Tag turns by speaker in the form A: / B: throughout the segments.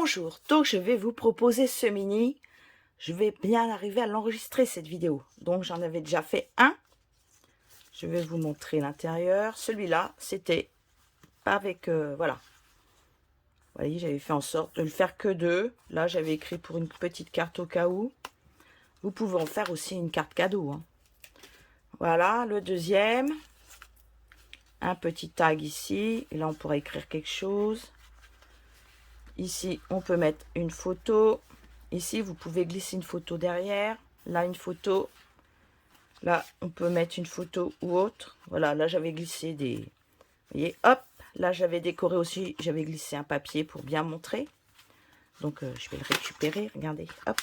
A: Bonjour, donc je vais vous proposer ce mini. Je vais bien arriver à l'enregistrer cette vidéo. Donc j'en avais déjà fait un. Je vais vous montrer l'intérieur. Celui-là, c'était pas avec... voilà. Vous voyez, j'avais fait en sorte de le faire que deux. Là, j'avais écrit pour une petite carte au cas où. Vous pouvez en faire aussi une carte cadeau, hein. Voilà, le deuxième. Un petit tag ici. Et là, on pourrait écrire quelque chose. Ici, on peut mettre une photo. Ici, vous pouvez glisser une photo derrière. Là, une photo. Là, on peut mettre une photo ou autre. Voilà, là, j'avais glissé des... Vous voyez, hop. Là, j'avais décoré aussi. J'avais glissé un papier pour bien montrer. Donc, je vais le récupérer. Regardez, hop.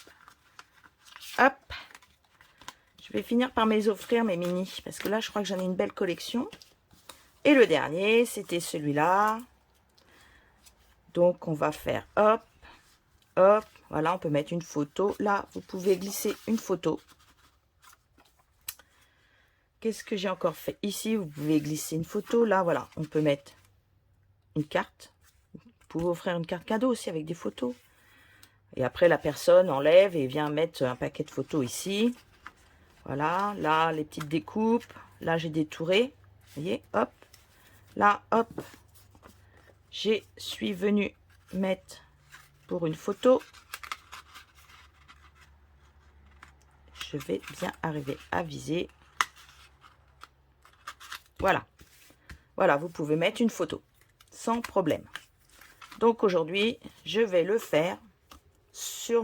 A: Hop. Je vais finir par me les offrir, mes mini. Parce que là, je crois que j'en ai une belle collection. Et le dernier, c'était celui-là. Donc, on va faire hop. Hop, voilà, on peut mettre une photo. Là, vous pouvez glisser une photo. Qu'est-ce que j'ai encore fait? Ici, vous pouvez glisser une photo. Là, voilà, on peut mettre une carte. Vous pouvez offrir une carte cadeau aussi avec des photos. Et après, la personne enlève et vient mettre un paquet de photos ici. Voilà, là, les petites découpes. Là, j'ai détouré. Vous voyez, hop. Là, hop. Je suis venue mettre pour une photo. Je vais bien arriver à viser. Voilà. Voilà, vous pouvez mettre une photo sans problème. Donc aujourd'hui, je vais le faire sur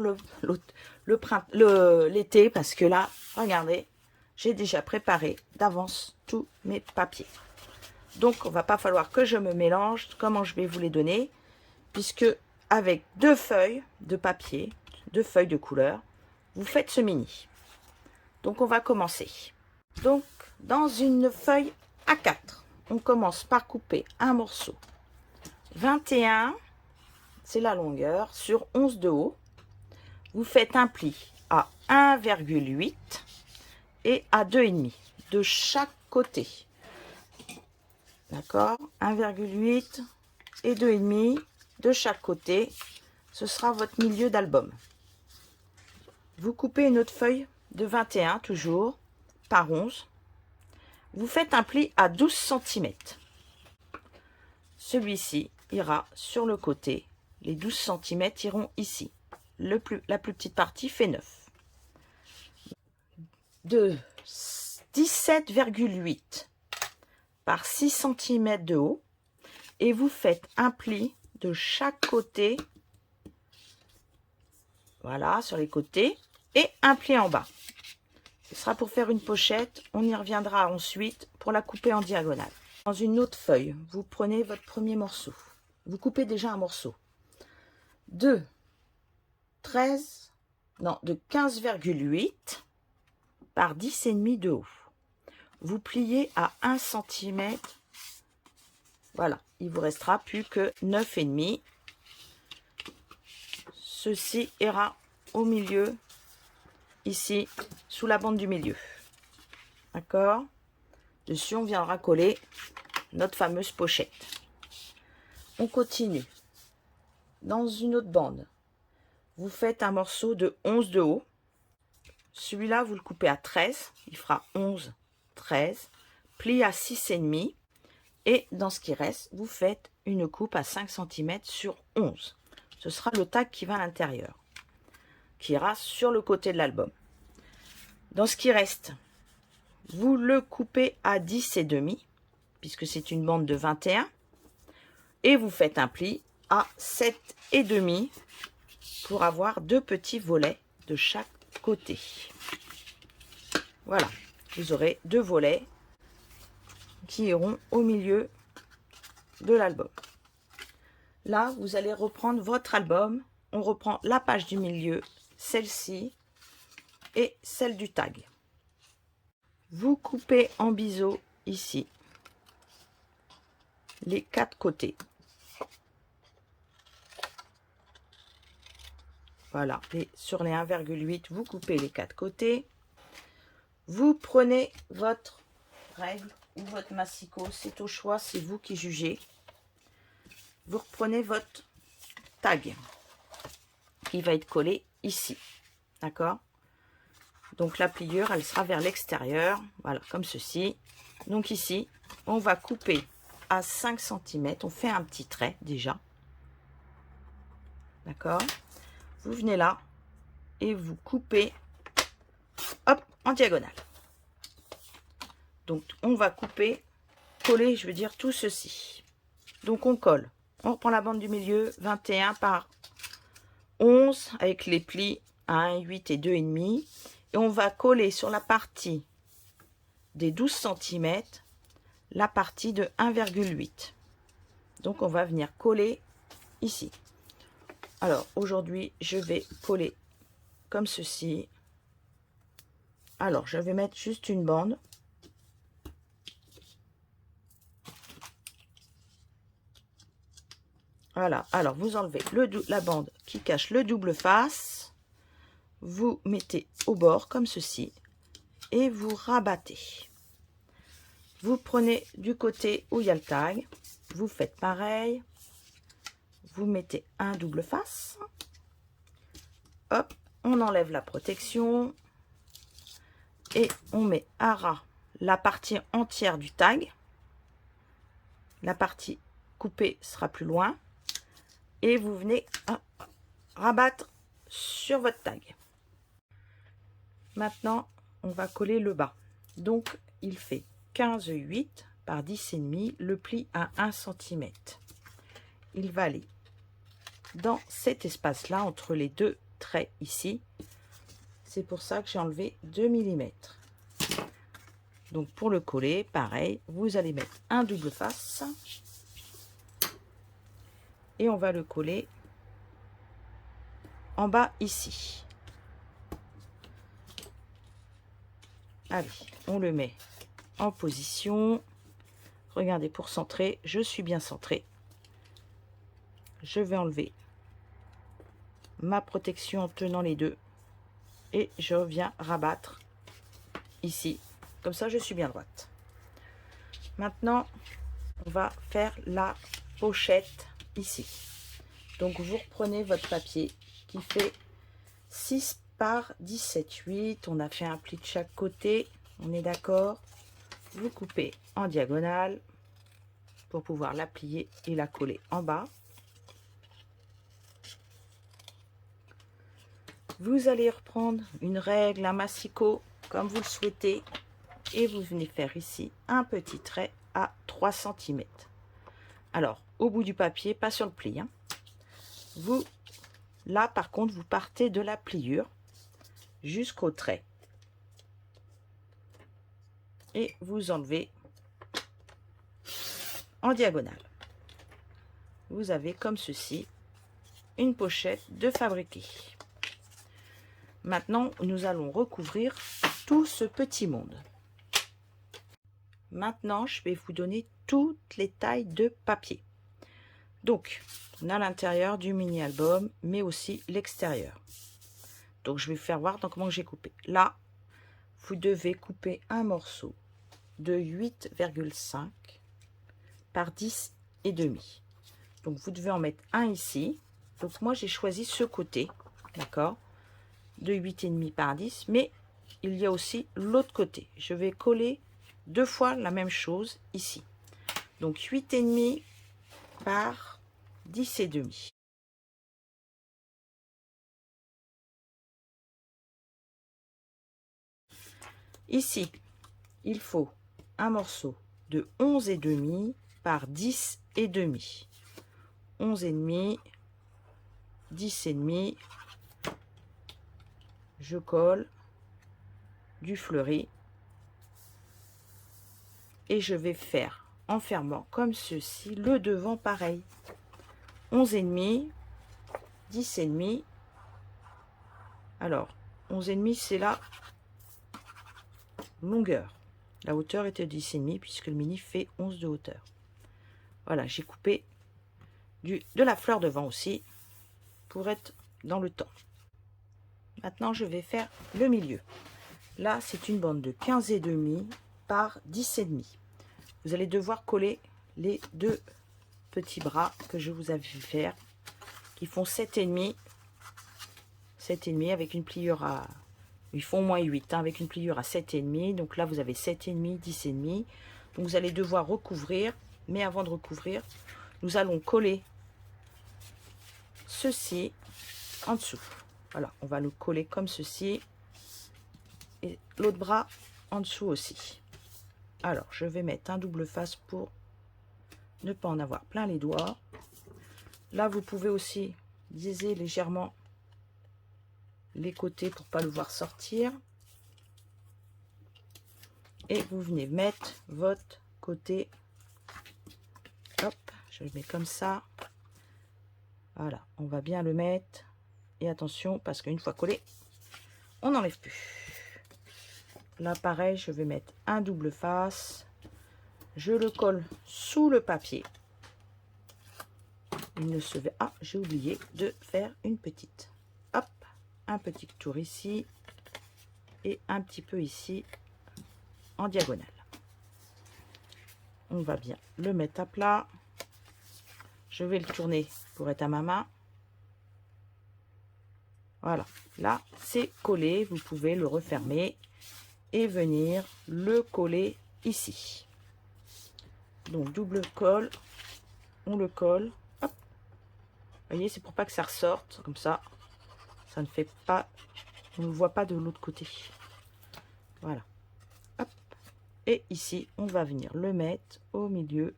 A: l'été parce que là, regardez, j'ai déjà préparé d'avance tous mes papiers. Donc, on va pas falloir que je me mélange comment je vais vous les donner puisque avec deux feuilles de papier, deux feuilles de couleur, vous faites ce mini. Donc, on va commencer. Donc, dans une feuille A4, on commence par couper un morceau 21, c'est la longueur, sur 11 de haut. Vous faites un pli à 1,8 et à 2,5 de chaque côté. D'accord, 1,8 et 2,5 de chaque côté. Ce sera votre milieu d'album. Vous coupez une autre feuille de 21, toujours, par 11. Vous faites un pli à 12 cm. Celui-ci ira sur le côté. Les 12 cm iront ici. La plus petite partie fait 9. De 17,8 par 6 cm de haut. Et vous faites un pli de chaque côté. Voilà, sur les côtés. Et un pli en bas. Ce sera pour faire une pochette. On y reviendra ensuite pour la couper en diagonale. Dans une autre feuille, vous prenez votre premier morceau. Vous coupez déjà un morceau. De 15,8 par 10,5 de haut. Vous pliez à 1 cm. Voilà, il vous restera plus que 9,5. Ceci ira au milieu, ici, sous la bande du milieu. D'accord? Dessus, on viendra coller notre fameuse pochette. On continue. Dans une autre bande, vous faites un morceau de 11 de haut. Celui-là, vous le coupez à 13. Il fera 11, 13. Pli à 6,5. Et dans ce qui reste, vous faites une coupe à 5 cm sur 11. Ce sera le tag qui va à l'intérieur, qui ira sur le côté de l'album. Dans ce qui reste, vous le coupez à 10,5, puisque c'est une bande de 21. Et vous faites un pli à 7,5 pour avoir deux petits volets de chaque côté. Voilà, vous aurez deux volets qui iront au milieu de l'album. Là, vous allez reprendre votre album. On reprend la page du milieu, celle-ci et celle du tag. Vous coupez en biseau ici les quatre côtés. Voilà, et sur les 1,8, vous coupez les quatre côtés. Vous prenez votre règle ou votre massicot, c'est au choix, c'est vous qui jugez. Vous reprenez votre tag. il va être collé ici. D'accord? Donc la pliure, elle sera vers l'extérieur. Voilà, comme ceci. Donc ici, on va couper à 5 cm. On fait un petit trait déjà. D'accord? Vous venez là et vous coupez, hop, en diagonale. Donc on va couper, coller, je veux dire tout ceci. Donc on colle. On reprend la bande du milieu, 21 par 11 avec les plis à 1, 8 et 2,5. Et on va coller sur la partie des 12 cm, la partie de 1,8. Donc on va venir coller ici. Alors aujourd'hui, je vais coller comme ceci. Alors je vais mettre juste une bande. Voilà, alors vous enlevez la bande qui cache le double face. Vous mettez au bord comme ceci et vous rabattez. Vous prenez du côté où il y a le tag, vous faites pareil, vous mettez un double face, hop, on enlève la protection et on met à ras la partie entière du tag. La partie coupée sera plus loin et vous venez rabattre sur votre tag. Maintenant, on va coller le bas. Donc, il fait 15,8 par 10,5, le pli à 1 cm. Il va aller dans cet espace-là, entre les deux traits ici. C'est pour ça que j'ai enlevé 2 mm. Donc, pour le coller, pareil, vous allez mettre un double face. Et on va le coller en bas ici. Allez, on le met en position. Regardez, pour centrer, je suis bien centré. Je vais enlever ma protection en tenant les deux. Et je viens rabattre ici. Comme ça, je suis bien droite. Maintenant, on va faire la pochette ici. Donc, vous reprenez votre papier qui fait 6 par 17,8. On a fait un pli de chaque côté. On est d'accord? Vous coupez en diagonale pour pouvoir la plier et la coller en bas. Vous allez reprendre une règle, un massicot, comme vous le souhaitez. Et vous venez faire ici un petit trait à 3 cm. Alors, au bout du papier, pas sur le pli. Hein. Vous, là, par contre, vous partez de la pliure jusqu'au trait. Et vous enlevez en diagonale. Vous avez comme ceci une pochette de fabriqué. Maintenant, nous allons recouvrir tout ce petit monde. Maintenant, je vais vous donner toutes les tailles de papier. Donc, on a l'intérieur du mini-album, mais aussi l'extérieur. Donc, je vais vous faire voir comment j'ai coupé. Là, vous devez couper un morceau de 8,5 par 10,5. Donc, vous devez en mettre un ici. Donc, moi, j'ai choisi ce côté, d'accord, de 8,5 par 10. Mais il y a aussi l'autre côté. Je vais coller 2 fois la même chose ici. Donc, 8,5 par 10,5. Ici, il faut un morceau de 11,5 par 10,5. 11,5, 10,5. Je colle du fleuri. Et je vais faire en fermant comme ceci, le devant pareil. 11,5, 10,5. Alors, 11,5, c'est la longueur. La hauteur était 10,5 puisque le mini fait 11 de hauteur. Voilà, j'ai coupé de la fleur devant aussi pour être dans le temps. Maintenant, je vais faire le milieu. Là, c'est une bande de 15,5 par 10,5. Vous allez devoir coller les deux petits bras que je vous avais fait faire, qui font 7,5 7,5 avec une pliure à... Ils font moins 8 hein, avec une pliure à 7,5. Donc là, vous avez 7,5, 10,5. Donc vous allez devoir recouvrir. Mais avant de recouvrir, nous allons coller ceci en dessous. Voilà, on va le coller comme ceci. Et l'autre bras en dessous aussi. Alors, je vais mettre un double face pour ne pas en avoir plein les doigts. Là, vous pouvez aussi biaiser légèrement les côtés pour pas le voir sortir. Et vous venez mettre votre côté. Hop, je le mets comme ça. Voilà, on va bien le mettre. Et attention, parce qu'une fois collé, on n'enlève plus. Là, pareil, je vais mettre un double face. Je le colle sous le papier. Il ne se fait... Ah, j'ai oublié de faire une petite. Hop, un petit tour ici. Et un petit peu ici, en diagonale. On va bien le mettre à plat. Je vais le tourner pour être à ma main. Voilà, là c'est collé. Vous pouvez le refermer et venir le coller ici. Donc double colle, on le colle. Hop. Vous voyez, c'est pour pas que ça ressorte comme ça. Ça ne fait pas, on ne voit pas de l'autre côté. Voilà. Hop. Et ici, on va venir le mettre au milieu.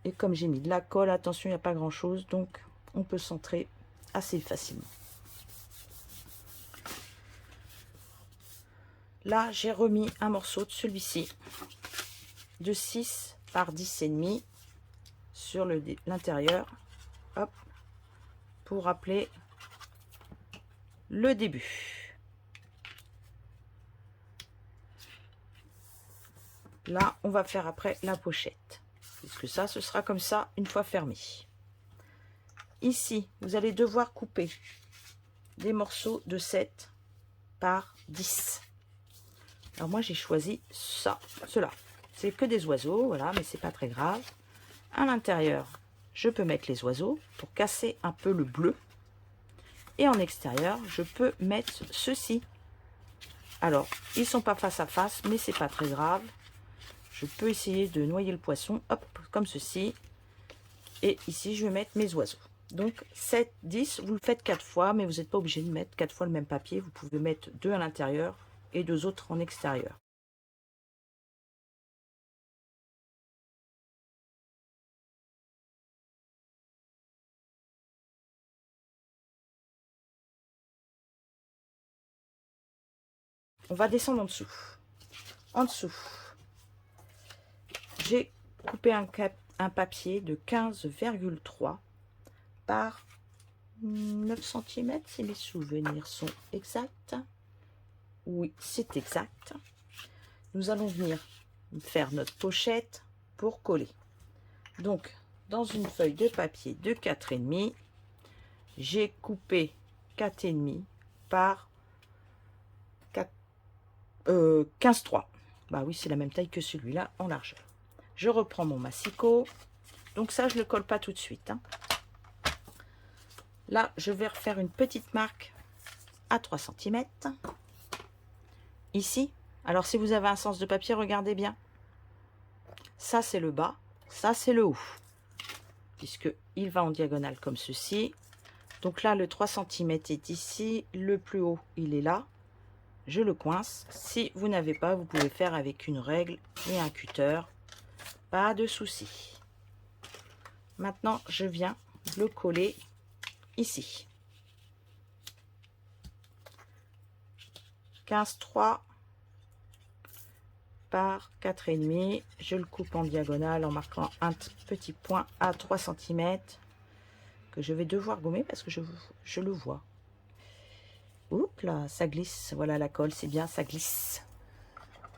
A: Et comme j'ai mis de la colle, attention, il n'y a pas grand chose, donc on peut centrer assez facilement. Là, j'ai remis un morceau de celui-ci de 6 par 10,5 sur l'intérieur, hop, pour rappeler le début. Là, on va faire après la pochette, puisque ça, ce sera comme ça une fois fermé. Ici, vous allez devoir couper des morceaux de 7 par 10. Alors moi, j'ai choisi ça, cela. C'est que des oiseaux, voilà, mais c'est pas très grave. À l'intérieur, je peux mettre les oiseaux pour casser un peu le bleu. Et en extérieur, je peux mettre ceci. Alors, ils sont pas face à face, mais c'est pas très grave. Je peux essayer de noyer le poisson, hop, comme ceci. Et ici, je vais mettre mes oiseaux. Donc, 7, 10, vous le faites 4 fois, mais vous n'êtes pas obligé de mettre 4 fois le même papier. Vous pouvez mettre 2 à l'intérieur et 2 autres en extérieur. On va descendre en dessous. En dessous, j'ai coupé un papier de 15,3 par 9 cm, si mes souvenirs sont exacts. Oui, c'est exact. Nous allons venir faire notre pochette pour coller. Donc, dans une feuille de papier de 4,5, j'ai coupé 4,5 par 15,3. Bah oui, c'est la même taille que celui-là en largeur. Je reprends mon massicot. Donc ça, je ne le colle pas tout de suite, hein. Là, je vais refaire une petite marque à 3 cm. Ici. Alors, si vous avez un sens de papier, regardez bien. Ça, c'est le bas. Ça, c'est le haut. Puisqu'il va en diagonale comme ceci. Donc là, le 3 cm est ici. Le plus haut, il est là. Je le coince. Si vous n'avez pas, vous pouvez faire avec une règle et un cutter. Pas de souci. Maintenant, je viens le coller ici. 15,3 par 4,5. Je le coupe en diagonale en marquant un petit point à 3 cm que je vais devoir gommer parce que je le vois. Oups là, ça glisse. Voilà la colle, c'est bien, ça glisse.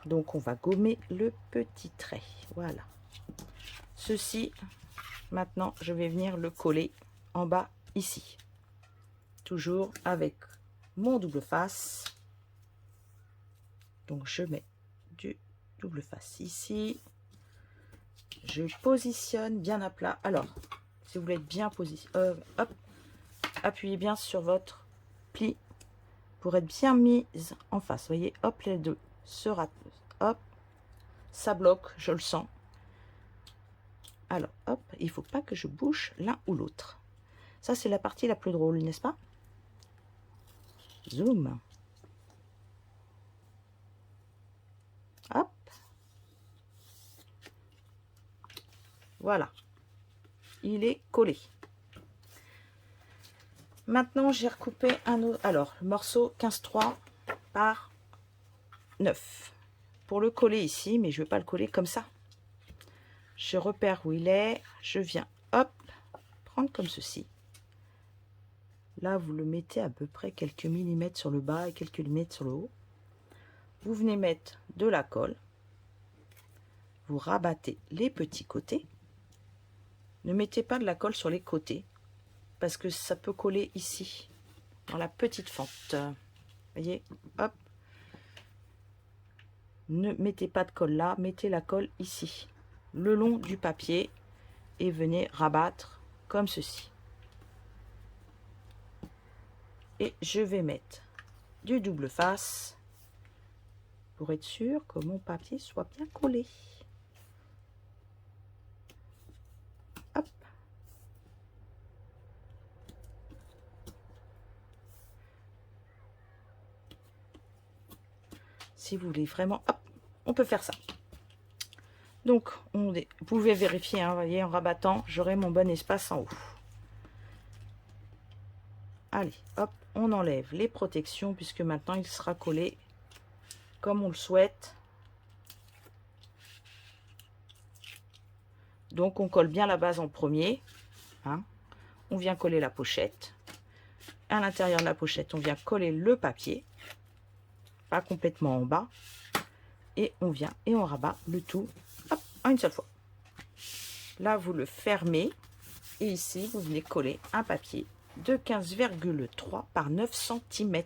A: Donc on va gommer le petit trait. Voilà. Ceci, maintenant, je vais venir le coller en bas ici. Toujours avec mon double face. Donc je mets du double face ici. Je positionne bien à plat. Alors, si vous voulez être bien positionné, hop, appuyez bien sur votre plie pour être bien mise en face. Vous voyez, hop, les deux se ratent. Hop, ça bloque, je le sens. Alors, hop, il ne faut pas que je bouge l'un ou l'autre. Ça, c'est la partie la plus drôle, n'est-ce pas? Zoom. Hop. Voilà. Il est collé. Maintenant, j'ai recoupé un autre. Alors, le morceau 15,3 par 9. Pour le coller ici, mais je ne vais pas le coller comme ça. Je repère où il est. Je viens, hop, prendre comme ceci. Là, vous le mettez à peu près quelques millimètres sur le bas et quelques millimètres sur le haut. Vous venez mettre de la colle. Vous rabattez les petits côtés. Ne mettez pas de la colle sur les côtés parce que ça peut coller ici, dans la petite fente. Voyez, hop. Ne mettez pas de colle là, mettez la colle ici, le long du papier, et venez rabattre comme ceci. Et je vais mettre du double face pour être sûr que mon papier soit bien collé. Hop. Si vous voulez vraiment, hop, on peut faire ça. Donc, vous pouvez vérifier, hein, voyez, en rabattant, j'aurai mon bon espace en haut. Allez, hop, on enlève les protections puisque maintenant il sera collé comme on le souhaite. Donc, on colle bien la base en premier. Hein. On vient coller la pochette. À l'intérieur de la pochette, on vient coller le papier. Pas complètement en bas. Et on vient et on rabat le tout hop, en une seule fois. Là, vous le fermez. Et ici, vous venez coller un papier de 15,3 par 9 cm.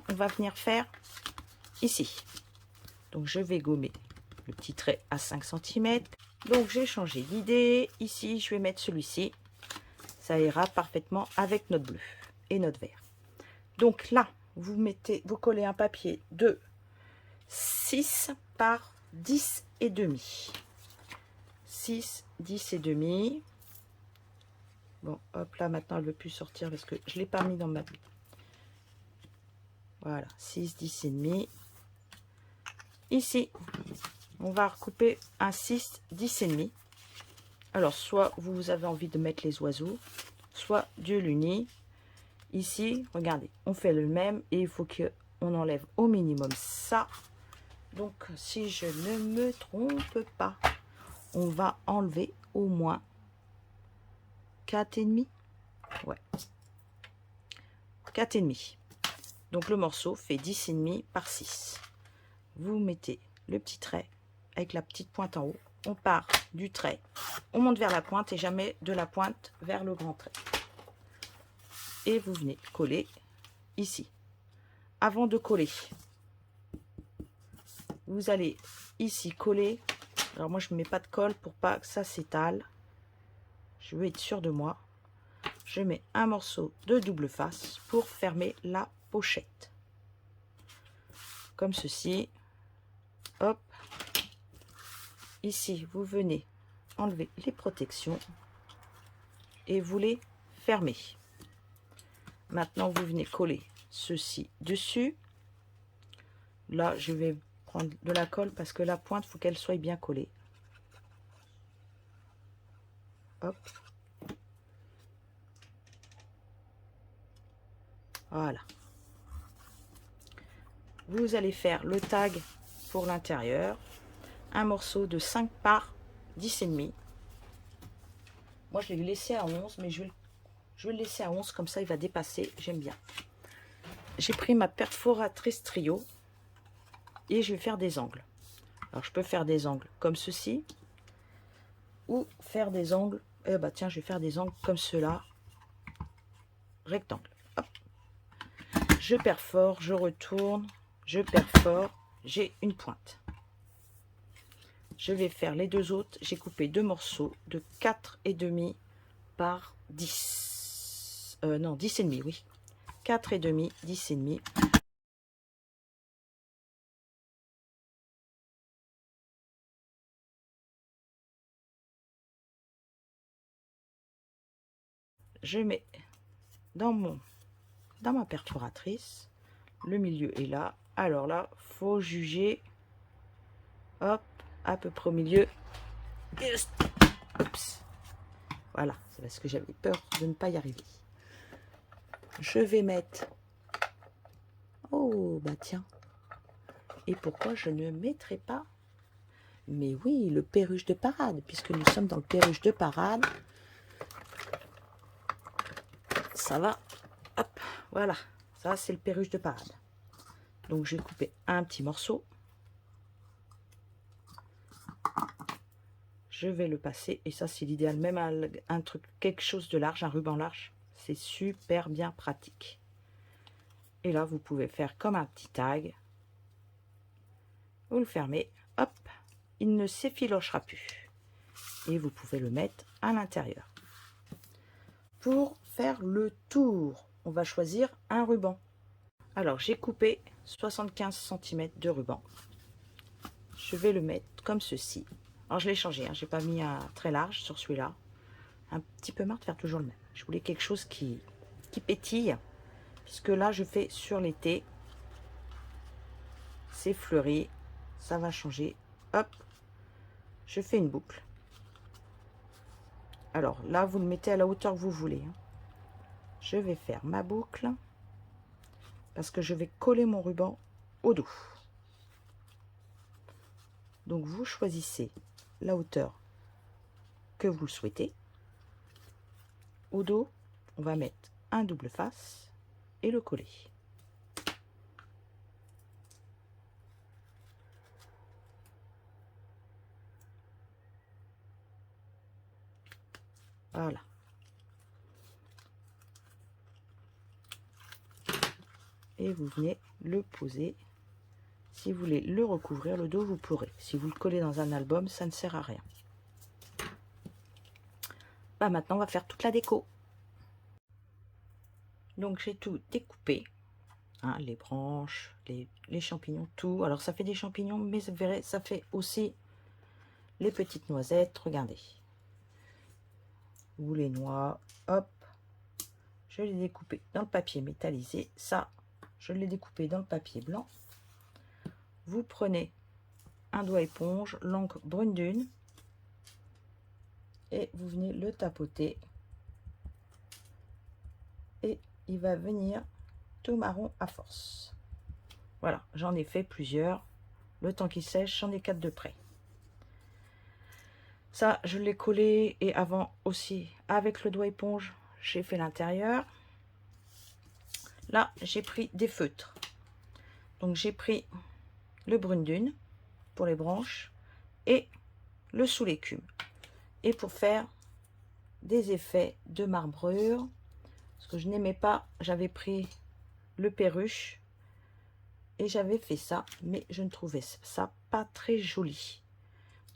A: On va venir faire ici. Donc, je vais gommer le petit trait à 5 cm. Donc, j'ai changé d'idée. Ici, je vais mettre celui-ci. Ça ira parfaitement avec notre bleu et notre vert. Donc là, vous collez un papier de 6 par 10 et demi. 6, 10 et demi. Bon, hop, là, maintenant, elle ne veut plus sortir parce que je ne l'ai pas mis dans ma... Voilà, 6, 10 et demi. Ici, on va recouper un 6, 10 et demi. Alors, soit vous avez envie de mettre les oiseaux, soit du luni. Ici, regardez, on fait le même et il faut qu'on enlève au minimum ça. Donc, si je ne me trompe pas, on va enlever au moins 4,5. Ouais, 4,5. Donc, le morceau fait 10,5 par 6. Vous mettez le petit trait avec la petite pointe en haut. On part du trait, on monte vers la pointe et jamais de la pointe vers le grand trait. Et vous venez coller ici. Avant de coller, vous allez ici coller. Alors moi je ne mets pas de colle pour pas que ça s'étale. Je veux être sûr de moi. Je mets un morceau de double face pour fermer la pochette. Comme ceci. Hop. Ici, vous venez enlever les protections et vous les fermez. Maintenant, vous venez coller ceci dessus. Là, je vais prendre de la colle parce que la pointe, il faut qu'elle soit bien collée. Hop. Voilà. Vous allez faire le tag pour l'intérieur. Un morceau de 5 par 10,5. Moi, je l'ai laissé à 11, mais je vais le laisser à 11, comme ça, il va dépasser. J'aime bien. J'ai pris ma perforatrice trio et je vais faire des angles. Alors, je peux faire des angles comme ceci ou faire des angles. Eh bah, tiens, je vais faire des angles comme cela. Rectangle. Hop. Je perfore, je retourne, je perfore, j'ai une pointe. Je vais faire les deux autres. J'ai coupé deux morceaux de 4,5 par 10. Non, 10,5, oui. 4,5, 10,5. Je mets dans ma perforatrice. Le milieu est là. Alors là, faut juger. Hop, à peu près au milieu. Oups. Voilà, c'est parce que j'avais peur de ne pas y arriver. Je vais mettre... Oh, bah tiens. Et pourquoi je ne mettrai pas... Mais oui, le perruche de parade, puisque nous sommes dans le perruche de parade. Ça va. Hop, voilà. Ça, c'est le perruche de parade. Donc, je vais couper un petit morceau. Je vais le passer. Et ça, c'est l'idéal. Même un truc, quelque chose de large, un ruban large. C'est super bien pratique. Et là, vous pouvez faire comme un petit tag. Vous le fermez. Hop. Il ne s'effilochera plus. Et vous pouvez le mettre à l'intérieur. Pour faire le tour, on va choisir un ruban. Alors, j'ai coupé 75 cm de ruban. Je vais le mettre comme ceci. Alors, je l'ai changé. Hein. Je n'ai pas mis un très large sur celui-là. Un petit peu marre de faire toujours le même. Je voulais quelque chose qui pétille. Puisque là, je fais sur l'été. C'est fleuri. Ça va changer. Hop. Je fais une boucle. Alors, là, vous le mettez à la hauteur que vous voulez. Hein. Je vais faire ma boucle. Parce que je vais coller mon ruban au dos. Donc, vous choisissez la hauteur que vous le souhaitez. Au dos, on va mettre un double face et le coller. Voilà. Et vous venez le poser. Si vous voulez le recouvrir, le dos, vous pourrez. Si vous le collez dans un album, ça ne sert à rien. Bah, maintenant, on va faire toute la déco. Donc, j'ai tout découpé. Hein, les branches, les champignons, tout. Alors, ça fait des champignons, mais vous verrez, ça fait aussi les petites noisettes. Regardez. Ou les noix. Hop. Je l'ai découpé dans le papier métallisé. Ça, je l'ai découpé dans le papier blanc. Vous prenez un doigt éponge, l'encre brune dune, et vous venez le tapoter. Et il va venir tout marron à force. Voilà, j'en ai fait plusieurs. Le temps qu'il sèche, j'en ai 4 de près. Ça, je l'ai collé, et avant aussi, avec le doigt éponge, j'ai fait l'intérieur. Là, j'ai pris des feutres. Donc, j'ai pris le brune dune pour les branches et le sous l'écume. Et pour faire des effets de marbrure, parce que je n'aimais pas, j'avais pris le perruche et j'avais fait ça, mais je ne trouvais ça pas très joli.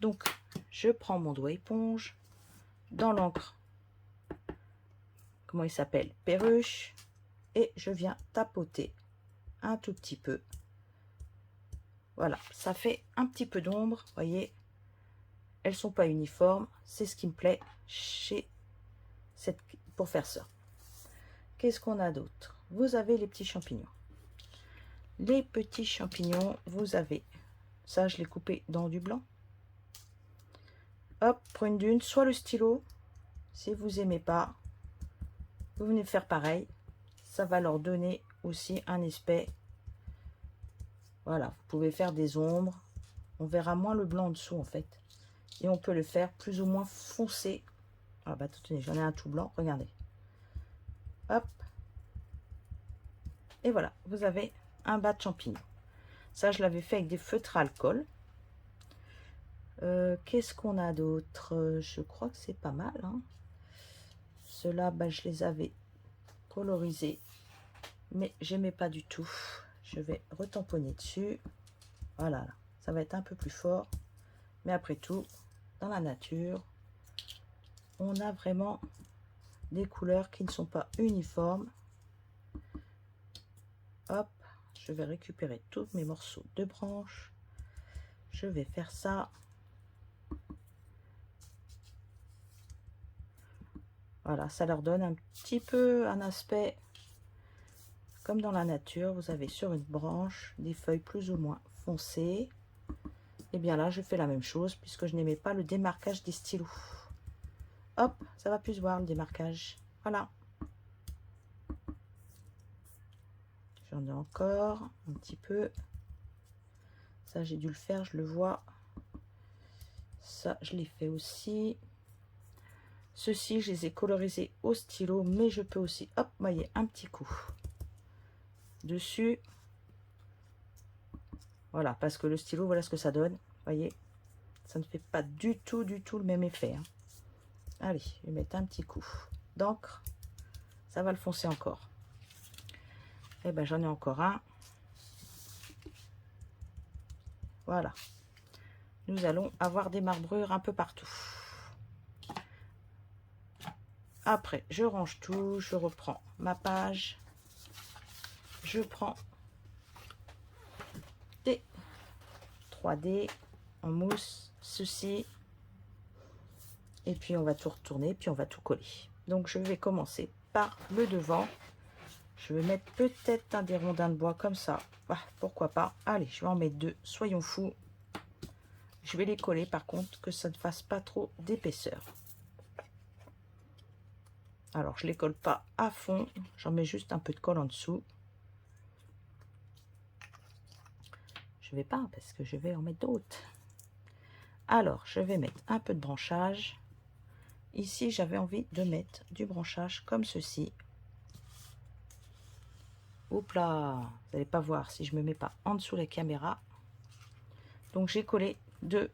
A: Donc, je prends mon doigt éponge dans l'encre, comment il s'appelle, perruche, et je viens tapoter un tout petit peu. Voilà, ça fait un petit peu d'ombre, voyez, elles sont pas uniformes, c'est ce qui me plaît chez pour faire ça. Qu'est-ce qu'on a d'autre? Vous avez les petits champignons. Les petits champignons, vous avez, ça je l'ai coupé dans du blanc. Hop, brune dune, soit le stylo, si vous aimez pas, vous venez faire pareil. Ça va leur donner aussi un aspect. Voilà, vous pouvez faire des ombres. On verra moins le blanc en dessous en fait. Et on peut le faire plus ou moins foncé. Ah bah tenez, j'en ai un tout blanc, regardez. Hop. Et voilà, vous avez un bas de champignon. Ça, je l'avais fait avec des feutres à alcool. Qu'est-ce qu'on a d'autre? Je crois que c'est pas mal. Hein. Ceux-là, bah, je les avais colorisés. Mais j'aimais pas du tout. je vais retamponner dessus. Voilà, là. Ça va être un peu plus fort. Mais après tout, dans la nature, on a vraiment des couleurs qui ne sont pas uniformes. Hop, je vais récupérer tous mes morceaux de branches. Je vais faire ça. Voilà, ça leur donne un petit peu un aspect comme dans la nature. Vous avez sur une branche des feuilles plus ou moins foncées. Et bien là, je fais la même chose puisque je n'aimais pas le démarquage des stylos. Hop, ça va plus se voir le démarquage. Voilà. J'en ai encore un petit peu. Ça, j'ai dû le faire, je le vois. Ça, je l'ai fait aussi. Ceux-ci, je les ai colorisés au stylo, mais je peux aussi, hop, mailler un petit coup dessus. Voilà, parce que le stylo, voilà ce que ça donne. Voyez, ça ne fait pas du tout le même effet. Hein. Allez, je vais mettre un petit coup d'encre. Ça va le foncer encore. Et ben, j'en ai encore un. Voilà. Nous allons avoir des marbrures un peu partout. Après, je range tout, je reprends ma page. Je prends des 3D en mousse, ceci. Et puis, on va tout retourner, puis on va tout coller. Donc, je vais commencer par le devant. Je vais mettre peut-être un des rondins de bois comme ça. Ah, pourquoi pas. Allez, je vais en mettre 2. Soyons fous. Je vais les coller, par contre, que ça ne fasse pas trop d'épaisseur. Alors, je ne les colle pas à fond. J'en mets juste un peu de colle en dessous. Je vais pas, parce que je vais en mettre d'autres. Alors, je vais mettre un peu de branchage. Ici, j'avais envie de mettre du branchage comme ceci. Oups là, vous n'allez pas voir si je me mets pas en dessous la caméra. Donc, j'ai collé 2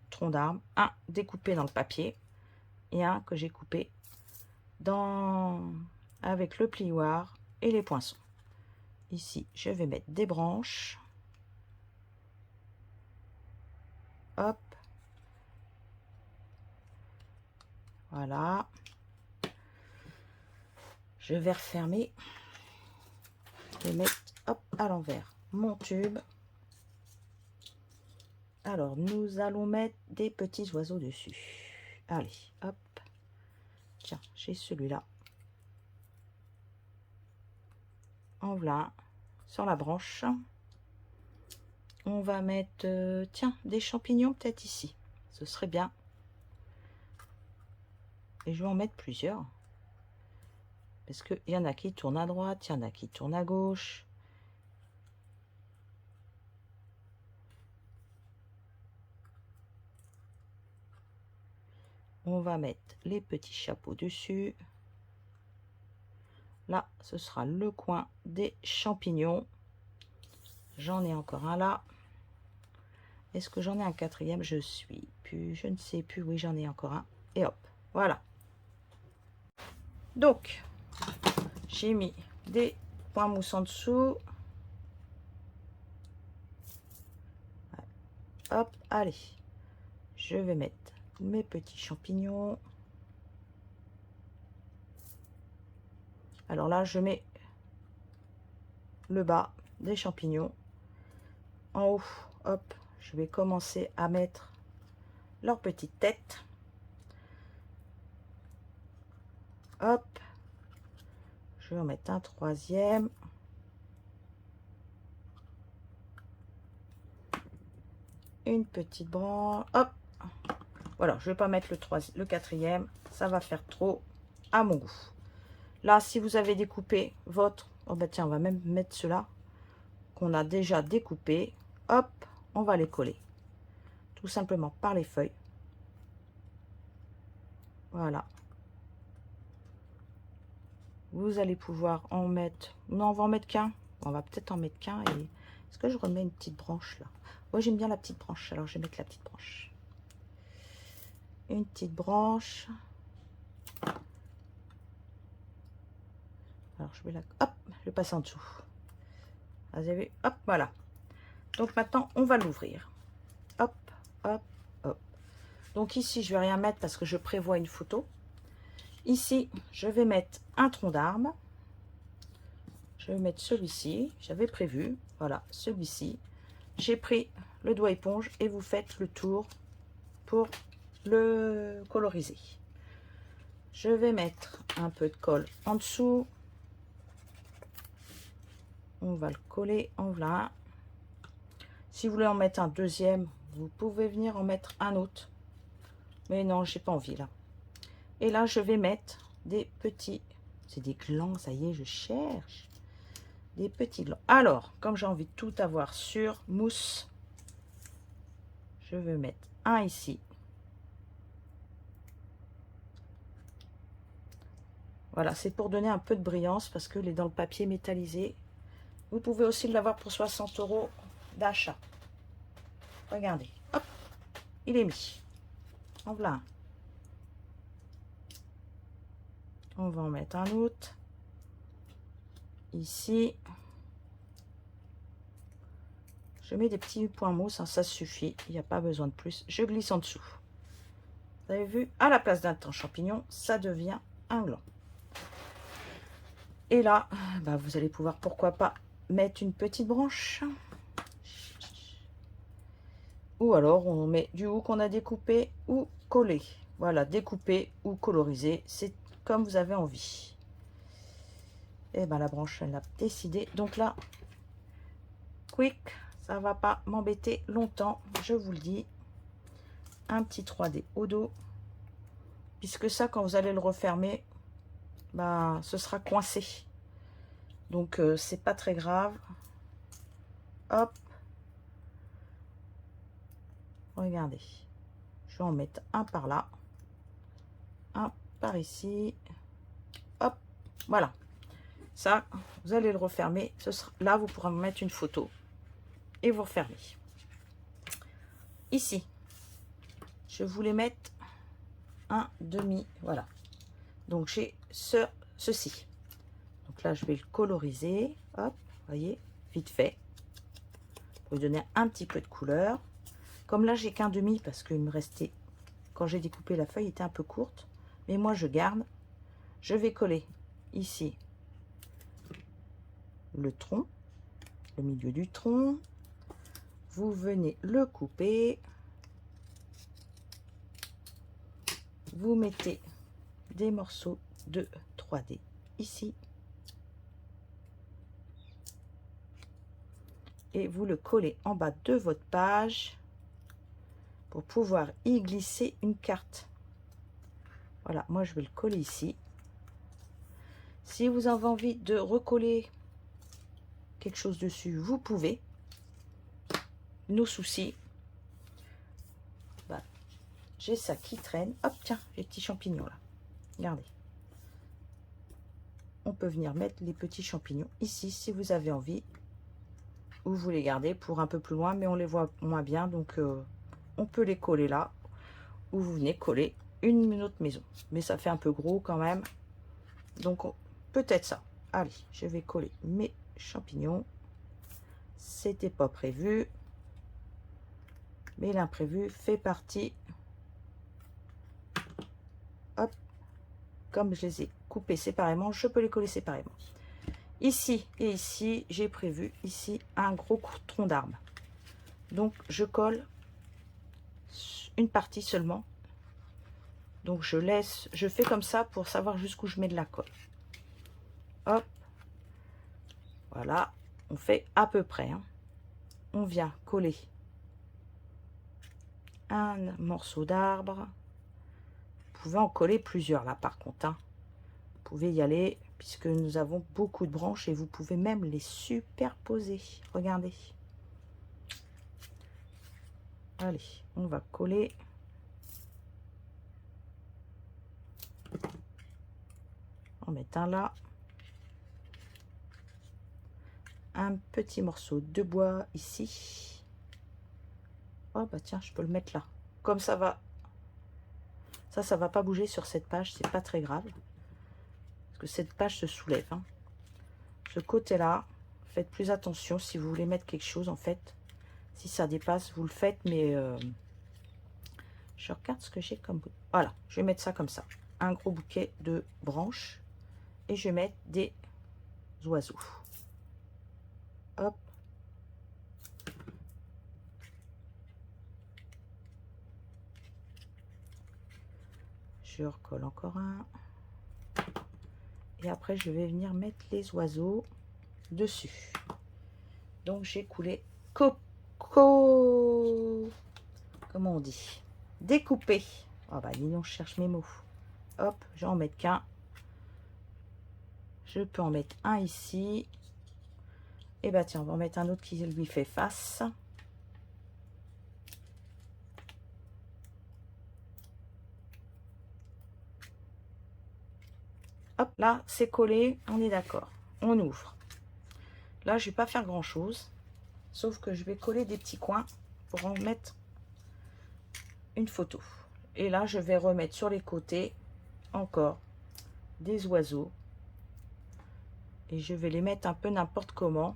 A: troncs d'arbre. Un découpé dans le papier et un que j'ai coupé avec le plioir et les poinçons. Ici, je vais mettre des branches. Hop. Voilà. Je vais refermer et mettre hop, à l'envers mon tube. Alors, nous allons mettre des petits oiseaux dessus. Allez, hop. Tiens, j'ai celui-là. En voilà, sur la branche. On va mettre, tiens, des champignons peut-être ici. Ce serait bien. Et je vais en mettre plusieurs. Parce qu'il y en a qui tournent à droite, il y en a qui tournent à gauche. On va mettre les petits chapeaux dessus. Là, ce sera le coin des champignons. J'en ai encore un là. Est-ce que j'en ai un quatrième? Je ne sais plus. Oui, j'en ai encore un. Et hop, voilà. Donc, j'ai mis des points mousse en dessous. Hop, allez. Je vais mettre mes petits champignons. Alors là, je mets le bas des champignons. En haut, hop, je vais commencer à mettre leur petite tête. Hop, je vais en mettre un troisième. Une petite branche. Hop, voilà, je vais pas mettre le quatrième, ça va faire trop à mon goût. Là, si vous avez découpé votre... Oh bah tiens, on va même mettre ceux-là qu'on a déjà découpé. Hop, on va les coller. Tout simplement par les feuilles. Voilà. Vous allez pouvoir en mettre... Non, on va en mettre qu'un. On va peut-être en mettre qu'un. Et... Est-ce que je remets une petite branche là? Moi, j'aime bien la petite branche. Alors, je vais mettre la petite branche. Une petite branche. Alors, je vais la... Hop, je vais passer en dessous. Vous avez vu? Hop, voilà. Donc maintenant, on va l'ouvrir. Hop, hop, hop. Donc ici, je vais rien mettre parce que je prévois une photo. Ici, je vais mettre un tronc d'arbre. Je vais mettre celui-ci. J'avais prévu. Voilà, celui-ci. J'ai pris le doigt éponge et vous faites le tour pour le coloriser. Je vais mettre un peu de colle en dessous. On va le coller en voilà. Si vous voulez en mettre un deuxième, vous pouvez venir en mettre un autre. Mais non, j'ai pas envie là. Et là, je vais mettre des petits... C'est des glands, ça y est, je cherche. Des petits glands. Alors, comme j'ai envie de tout avoir sur mousse, je vais mettre un ici. Voilà, c'est pour donner un peu de brillance parce que les dans le papier métallisé. Vous pouvez aussi l'avoir pour 60 € d'achat. Regardez, hop, il est mis. En voilà un. On va en mettre un autre. Ici. Je mets des petits points mousse, hein, ça suffit. Il n'y a pas besoin de plus. Je glisse en dessous. Vous avez vu, à la place d'un champignon, ça devient un gland. Et là, bah, vous allez pouvoir, pourquoi pas, mettre une petite branche. Ou alors, on met du haut qu'on a découpé ou collé. Voilà, découpé ou colorisé, c'est comme vous avez envie. Et ben la branche, elle a décidé. Donc là, quick, ça va pas m'embêter longtemps, je vous le dis. Un petit 3D au dos. Puisque ça, quand vous allez le refermer, bah, ce sera coincé. Donc, c'est pas très grave. Hop. Regardez. Je vais en mettre un par là. Un par ici. Hop. Voilà. Ça, vous allez le refermer. Ce sera, là, vous pourrez mettre une photo. Et vous refermez. Ici, je voulais mettre un demi. Voilà. Donc, j'ai ceci. Donc là, je vais le coloriser. Hop, voyez, vite fait. Pour lui donner un petit peu de couleur. Comme là, j'ai qu'un demi parce qu'il me restait, quand j'ai découpé la feuille, était un peu courte. Mais moi, je garde. Je vais coller ici le tronc, le milieu du tronc. Vous venez le couper. Vous mettez des morceaux de 3D ici. Et vous le collez en bas de votre page pour pouvoir y glisser une carte. Voilà, moi je vais le coller ici. Si vous avez envie de recoller quelque chose dessus, vous pouvez. Nos soucis. Bah, j'ai ça qui traîne. Hop, tiens, les petits champignons là. Regardez. On peut venir mettre les petits champignons ici si vous avez envie. Ou vous les gardez pour un peu plus loin, mais on les voit moins bien. Donc, on peut les coller là. Ou vous venez coller une autre maison. Mais ça fait un peu gros quand même. Donc, peut-être ça. Allez, je vais coller mes champignons. C'était pas prévu. Mais l'imprévu fait partie. Hop. Comme je les ai coupés séparément, je peux les coller séparément. Ici et ici, j'ai prévu ici un gros tronc d'arbre. Donc, je colle une partie seulement. Donc, je fais comme ça pour savoir jusqu'où je mets de la colle. Hop. Voilà. On fait à peu près. Hein. On vient coller un morceau d'arbre. Vous pouvez en coller plusieurs là par contre. Hein. Vous pouvez y aller puisque nous avons beaucoup de branches et vous pouvez même les superposer. Regardez. Allez, on va coller. On met un là. Un petit morceau de bois ici. Oh bah tiens, je peux le mettre là. Comme ça va. Ça va pas bouger sur cette page, c'est pas très grave. Parce que cette page se soulève. Hein. Ce côté-là, Faites plus attention si vous voulez mettre quelque chose, en fait. Si ça dépasse, vous le faites, mais je regarde ce que j'ai comme... Voilà, je vais mettre ça comme ça. Un gros bouquet de branches. Et je vais mettre des oiseaux. Hop. Je recolle encore un. Et après, je vais venir mettre les oiseaux dessus. Donc, j'ai coulé comment on dit? Découpé. Ah bah, dis donc, je cherche mes mots. Hop, je vais en mettre qu'un. Je peux en mettre un ici. Et bah tiens, on va en mettre un autre qui lui fait face. Hop, là, c'est collé, on est d'accord. On ouvre. Là, je vais pas faire grand chose. Sauf que je vais coller des petits coins pour en mettre une photo. Et là, je vais remettre sur les côtés encore des oiseaux. Et je vais les mettre un peu n'importe comment.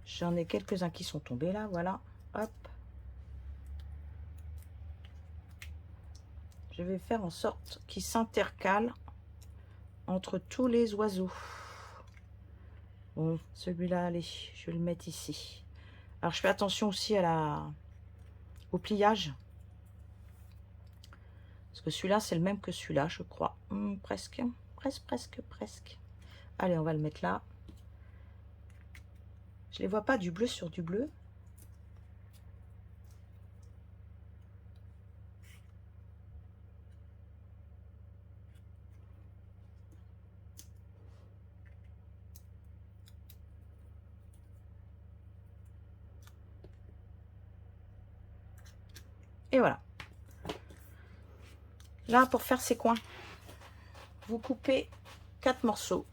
A: J'en ai quelques-uns qui sont tombés là, voilà. Hop. Je vais faire en sorte qu'ils s'intercalent entre tous les oiseaux. Bon, celui-là, allez, je vais le mettre ici. Alors, je fais attention aussi au pliage. Parce que celui-là, c'est le même que celui-là, je crois. Presque. Allez, on va le mettre là. Je les vois pas du bleu sur du bleu. Et voilà. Là, pour faire ces coins, vous coupez 4 morceaux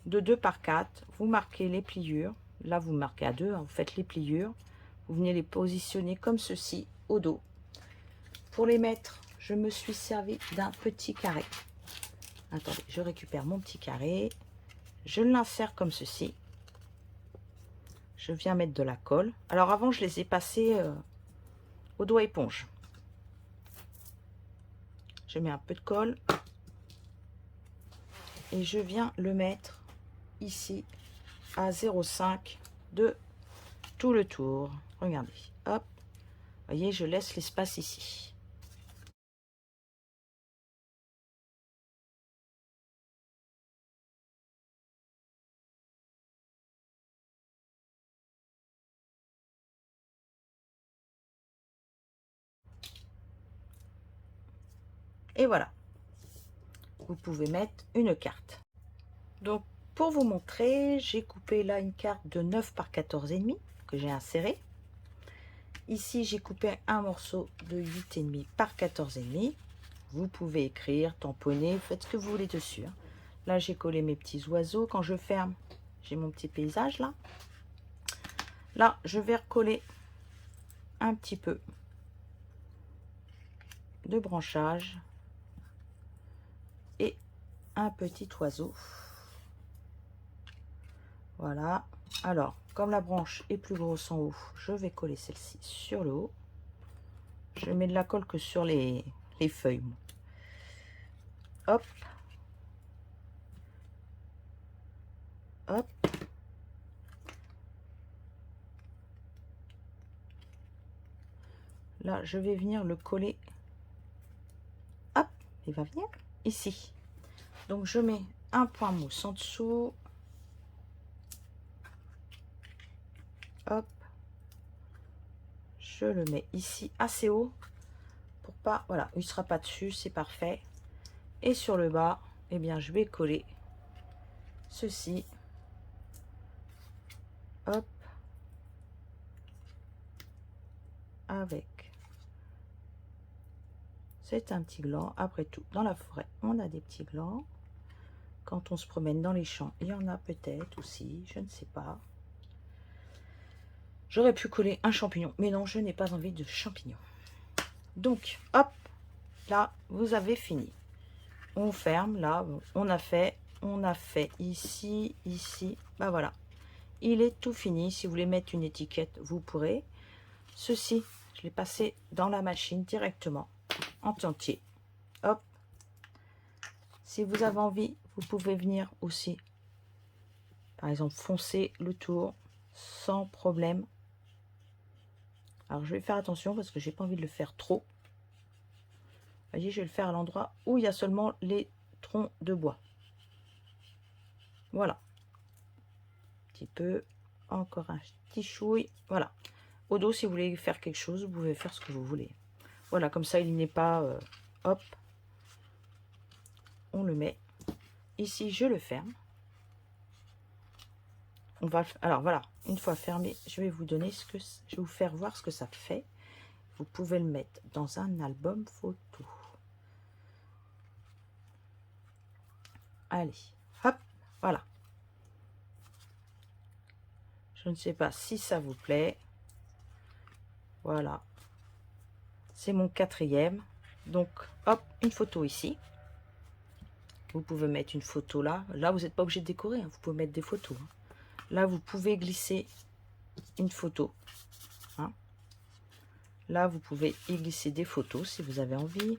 A: de 2 par 4. Vous marquez les pliures. Là, vous marquez à 2. Hein, vous faites les pliures. Vous venez les positionner comme ceci au dos. Pour les mettre, je me suis servi d'un petit carré. Attendez, je récupère mon petit carré. Je l'insère comme ceci. Je viens mettre de la colle. Alors avant, je les ai passés au doigt éponge. Je mets un peu de colle. Et je viens le mettre ici à 0,5 de tout le tour. Regardez, hop. Vous voyez, je laisse l'espace ici. Et voilà. Vous pouvez mettre une carte. Donc, pour vous montrer, j'ai coupé là une carte de 9 par 14,5 que j'ai insérée. Ici, j'ai coupé un morceau de 8,5 par 14,5. Vous pouvez écrire, tamponner, faites ce que vous voulez dessus. Hein. Là, j'ai collé mes petits oiseaux. Quand je ferme, j'ai mon petit paysage là. Là, je vais recoller un petit peu de branchage et un petit oiseau. Voilà. Alors, comme la branche est plus grosse en haut, je vais coller celle-ci sur le haut. Je mets de la colle que sur les feuilles. Hop. Hop. Là, je vais venir le coller. Hop, il va venir ici. Donc, je mets un point mousse en dessous. Hop. Je le mets ici assez haut pour pas, voilà, il ne sera pas dessus, c'est parfait. Et sur le bas, eh bien, je vais coller ceci. Hop. Avec. C'est un petit gland. Après tout, dans la forêt, on a des petits glands. Quand on se promène dans les champs, il y en a peut-être aussi, je ne sais pas. J'aurais pu coller un champignon, mais non, je n'ai pas envie de champignons. Donc, hop, là, vous avez fini. On ferme, là, on a fait, on a fait ici, ici, bah voilà. Il est tout fini. Si vous voulez mettre une étiquette, vous pourrez. Ceci, je l'ai passé dans la machine directement, en entier. Hop. Si vous avez envie, vous pouvez venir aussi, par exemple, foncer le tour sans problème. Alors, je vais faire attention parce que j'ai pas envie de le faire trop. Vous voyez, je vais le faire à l'endroit où il y a seulement les troncs de bois. Voilà. Un petit peu. Encore un petit chouille. Voilà. Au dos, si vous voulez faire quelque chose, vous pouvez faire ce que vous voulez. Voilà, comme ça, il n'est pas... hop. On le met. Ici, je le ferme. On va... Alors, voilà. Une fois fermé, je vais vous donner ce que... Je vais vous faire voir ce que ça fait. Vous pouvez le mettre dans un album photo. Allez. Hop. Voilà. Je ne sais pas si ça vous plaît. Voilà. C'est mon 4e. Donc, hop, une photo ici. Vous pouvez mettre une photo là. Là, vous n'êtes pas obligé de décorer. Hein. Vous pouvez mettre des photos. Hein. Là, vous pouvez glisser une photo. Hein. Là, vous pouvez y glisser des photos si vous avez envie.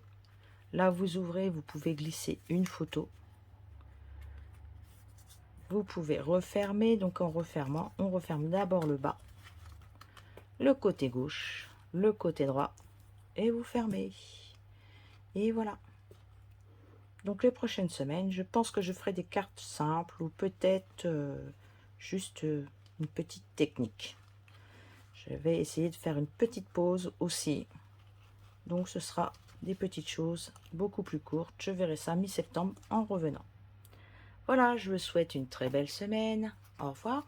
A: Là, vous ouvrez, vous pouvez glisser une photo. Vous pouvez refermer. Donc, en refermant, on referme d'abord le bas, le côté gauche, le côté droit. Et vous fermez. Et voilà. Donc, les prochaines semaines, je pense que je ferai des cartes simples ou peut-être juste une petite technique. Je vais essayer de faire une petite pause aussi. Donc, ce sera des petites choses beaucoup plus courtes. Je verrai ça mi-septembre en revenant. Voilà, je vous souhaite une très belle semaine. Au revoir.